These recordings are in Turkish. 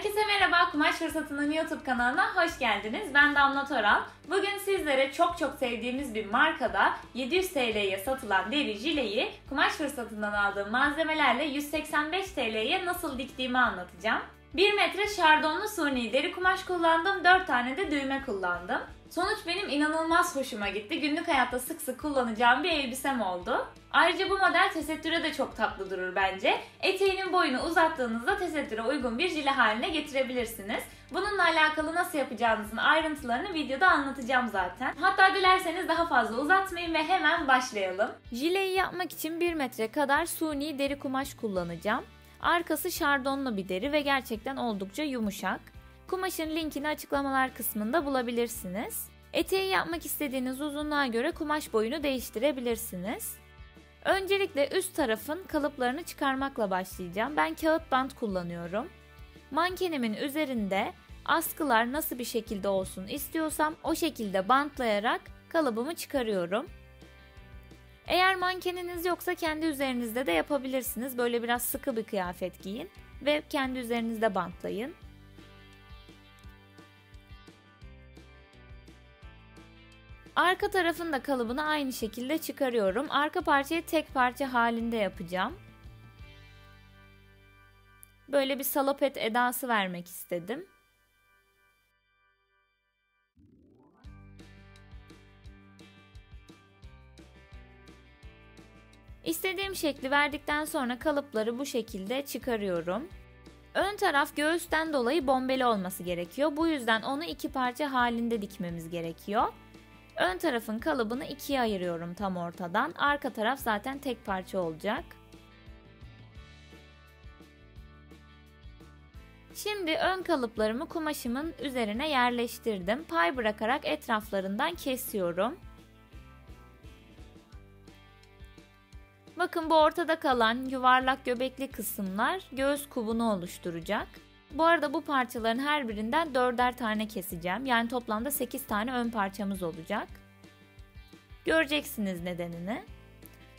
Herkese merhaba, Kumaş Fırsatı'nın YouTube kanalına hoş geldiniz. Ben Damla Toral. Bugün sizlere çok sevdiğimiz bir markada 700 TL'ye satılan deri jileyi Kumaş Fırsatı'ndan aldığım malzemelerle 185 TL'ye nasıl diktiğimi anlatacağım. 1 metre şardonlu suni deri kumaş kullandım, 4 tane de düğme kullandım. Sonuç benim inanılmaz hoşuma gitti. Günlük hayatta sık kullanacağım bir elbisem oldu. Ayrıca bu model tesettüre de çok tatlı durur bence. Eteğinin boyunu uzattığınızda tesettüre uygun bir jile haline getirebilirsiniz. Bununla alakalı nasıl yapacağınızın ayrıntılarını videoda anlatacağım zaten. Hatta dilerseniz daha fazla uzatmayayım ve hemen başlayalım. Jileyi yapmak için 1 metre kadar suni deri kumaş kullanacağım. Arkası şardonlu bir deri ve gerçekten oldukça yumuşak. Kumaşın linkini açıklamalar kısmında bulabilirsiniz. Eteği yapmak istediğiniz uzunluğa göre kumaş boyunu değiştirebilirsiniz. Öncelikle üst tarafın kalıplarını çıkarmakla başlayacağım. Ben kağıt bant kullanıyorum. Mankenimin üzerinde askılar nasıl bir şekilde olsun istiyorsam o şekilde bantlayarak kalıbımı çıkarıyorum. Eğer mankeniniz yoksa kendi üzerinizde de yapabilirsiniz. Böyle biraz sıkı bir kıyafet giyin ve kendi üzerinizde bantlayın. Arka tarafın da kalıbını aynı şekilde çıkarıyorum. Arka parçayı tek parça halinde yapacağım. Böyle bir salopet edası vermek istedim. İstediğim şekli verdikten sonra kalıpları bu şekilde çıkarıyorum. Ön taraf göğüsten dolayı bombeli olması gerekiyor. Bu yüzden onu 2 parça halinde dikmemiz gerekiyor. Ön tarafın kalıbını ikiye ayırıyorum tam ortadan. Arka taraf zaten tek parça olacak. Şimdi ön kalıplarımı kumaşımın üzerine yerleştirdim. Pay bırakarak etraflarından kesiyorum. Bakın bu ortada kalan yuvarlak göbekli kısımlar göğüs kubunu oluşturacak. Bu arada bu parçaların her birinden 4'er tane keseceğim. Yani toplamda 8 tane ön parçamız olacak. Göreceksiniz nedenini.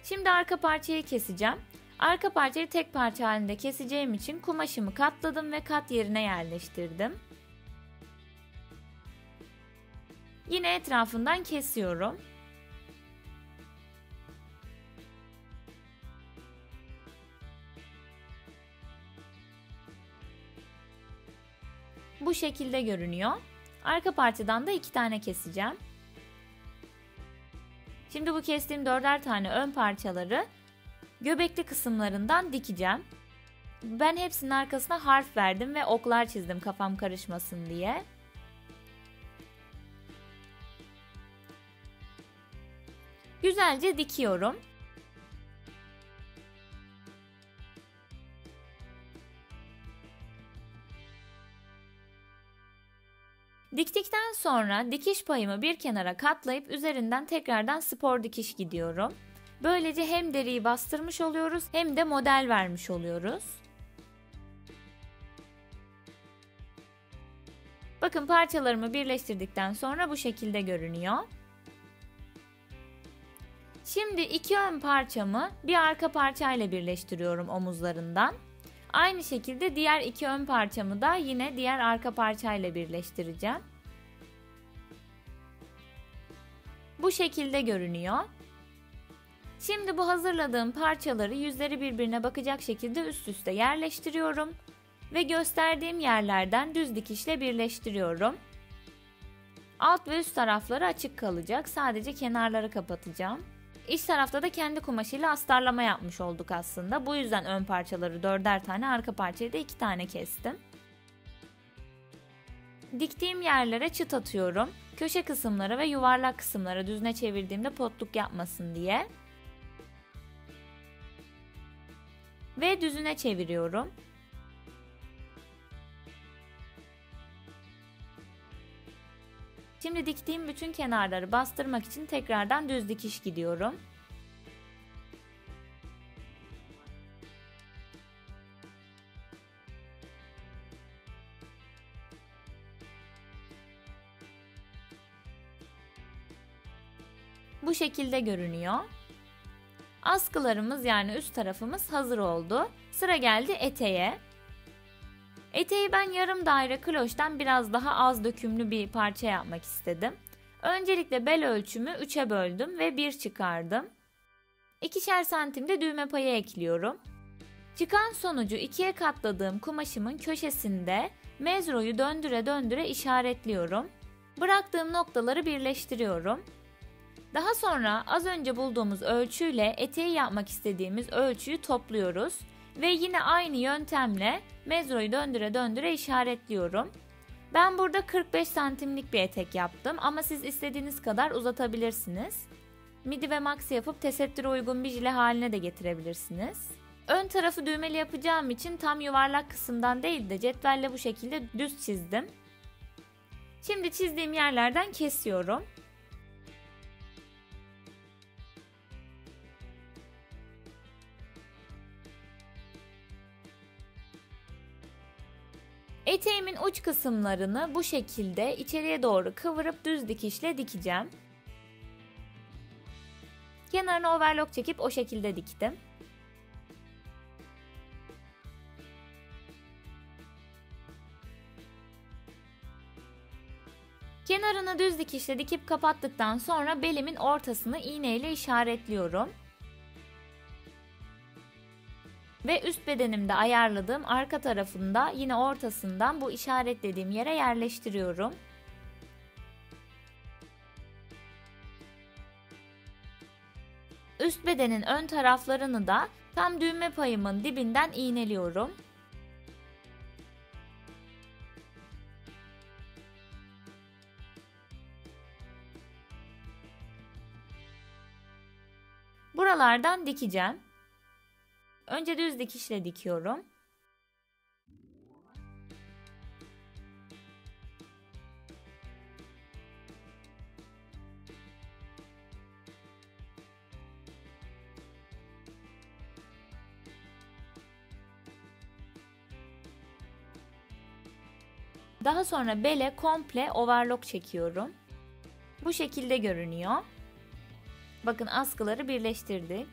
Şimdi arka parçayı keseceğim. Arka parçayı tek parça halinde keseceğim için kumaşımı katladım ve kat yerine yerleştirdim. Yine etrafından kesiyorum. Bu şekilde görünüyor. Arka parçadan da 2 tane keseceğim. Şimdi bu kestiğim 4'er tane ön parçaları göbekli kısımlarından dikeceğim. Ben hepsinin arkasına harf verdim ve oklar çizdim kafam karışmasın diye. Güzelce dikiyorum. Diktikten sonra dikiş payımı bir kenara katlayıp üzerinden tekrardan spor dikiş gidiyorum. Böylece hem deriyi bastırmış oluyoruz hem de model vermiş oluyoruz. Bakın parçalarımı birleştirdikten sonra bu şekilde görünüyor. Şimdi 2 ön parçamı bir arka parçayla birleştiriyorum omuzlarından. Aynı şekilde diğer 2 ön parçamı da yine diğer arka parçayla birleştireceğim. Bu şekilde görünüyor. Şimdi bu hazırladığım parçaları yüzleri birbirine bakacak şekilde üst üste yerleştiriyorum ve gösterdiğim yerlerden düz dikişle birleştiriyorum. Alt ve üst tarafları açık kalacak. Sadece kenarları kapatacağım. İç tarafta da kendi kumaşıyla astarlama yapmış olduk aslında. Bu yüzden ön parçaları 4'er tane, arka parçayı da 2 tane kestim. Diktiğim yerlere çıt atıyorum. Köşe kısımlara ve yuvarlak kısımlara düzine çevirdiğimde potluk yapmasın diye. Ve düzüne çeviriyorum. Şimdi diktiğim bütün kenarları bastırmak için tekrardan düz dikiş gidiyorum. Bu şekilde görünüyor. Askılarımız yani üst tarafımız hazır oldu. Sıra geldi eteğe. Eteği ben yarım daire kloştan biraz daha az dökümlü bir parça yapmak istedim. Öncelikle bel ölçümü 3'e böldüm ve 1 çıkardım. 2'şer santimde düğme payı ekliyorum. Çıkan sonucu 2'ye katladığım kumaşımın köşesinde mezroyu döndüre döndüre işaretliyorum. Bıraktığım noktaları birleştiriyorum. Daha sonra az önce bulduğumuz ölçüyle eteği yapmak istediğimiz ölçüyü topluyoruz ve yine aynı yöntemle mezroyu döndüre döndüre işaretliyorum. Ben burada 45 santimlik bir etek yaptım ama siz istediğiniz kadar uzatabilirsiniz. Midi ve maxi yapıp tesettüre uygun bir jile haline de getirebilirsiniz. Ön tarafı düğmeli yapacağım için tam yuvarlak kısımdan değil de cetvelle bu şekilde düz çizdim. Şimdi çizdiğim yerlerden kesiyorum. Eteğimin uç kısımlarını bu şekilde içeriye doğru kıvırıp düz dikişle dikeceğim. Kenarına overlock çekip o şekilde diktim. Kenarını düz dikişle dikip kapattıktan sonra belimin ortasını iğneyle işaretliyorum. Ve üst bedenimde ayarladığım arka tarafında yine ortasından bu işaretlediğim yere yerleştiriyorum. Üst bedenin ön taraflarını da tam düğme payımın dibinden iğneliyorum. Buralardan dikeceğim. Önce düz dikişle dikiyorum. Daha sonra bele komple overlock çekiyorum. Bu şekilde görünüyor. Bakın askıları birleştirdik.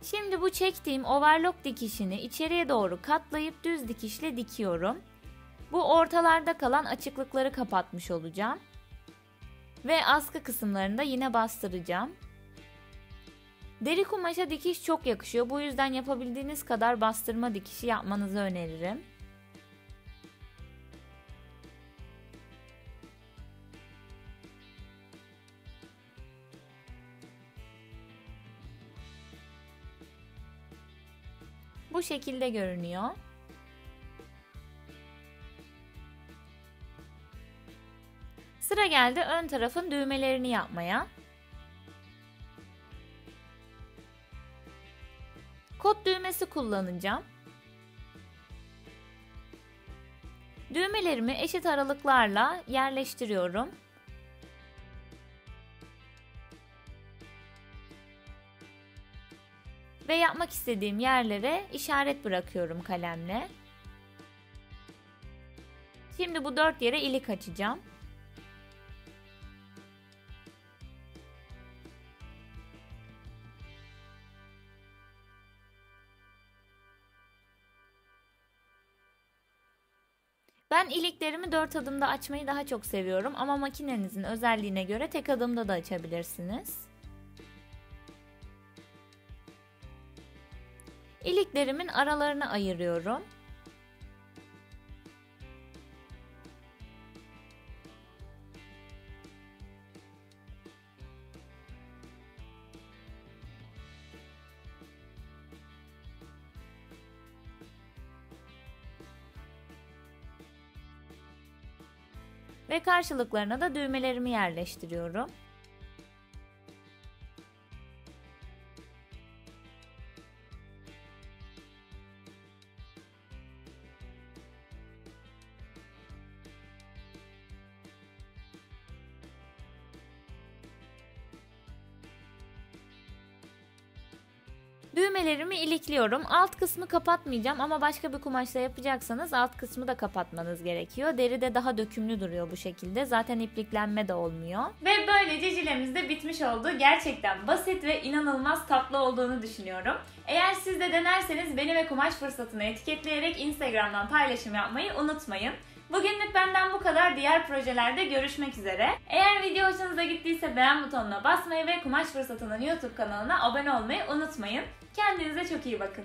Şimdi bu çektiğim overlock dikişini içeriye doğru katlayıp düz dikişle dikiyorum. Bu ortalarda kalan açıklıkları kapatmış olacağım. Ve askı kısımlarını da yine bastıracağım. Deri kumaşa dikiş çok yakışıyor. Bu yüzden yapabildiğiniz kadar bastırma dikişi yapmanızı öneririm. Bu şekilde görünüyor. Sıra geldi ön tarafın düğmelerini yapmaya. Kot düğmesi kullanacağım. Düğmelerimi eşit aralıklarla yerleştiriyorum. Ve yapmak istediğim yerlere işaret bırakıyorum kalemle. Şimdi bu 4 yere ilik açacağım. Ben iliklerimi 4 adımda açmayı daha çok seviyorum ama makinenizin özelliğine göre tek adımda da açabilirsiniz. İliklerimin aralarını ayırıyorum. Ve karşılıklarına da düğmelerimi yerleştiriyorum. Düğmelerimi ilikliyorum. Alt kısmı kapatmayacağım ama başka bir kumaşla yapacaksanız alt kısmı da kapatmanız gerekiyor. Deri de daha dökümlü duruyor bu şekilde. Zaten ipliklenme de olmuyor. Ve böylece jilemiz de bitmiş oldu. Gerçekten basit ve inanılmaz tatlı olduğunu düşünüyorum. Eğer siz de denerseniz beni ve Kumaş Fırsatı'nı etiketleyerek Instagram'dan paylaşım yapmayı unutmayın. Bugünlük benden bu kadar. Diğer projelerde görüşmek üzere. Eğer video hoşunuza gittiyse beğen butonuna basmayı ve Kumaş Fırsatı'nın YouTube kanalına abone olmayı unutmayın. Kendinize çok iyi bakın.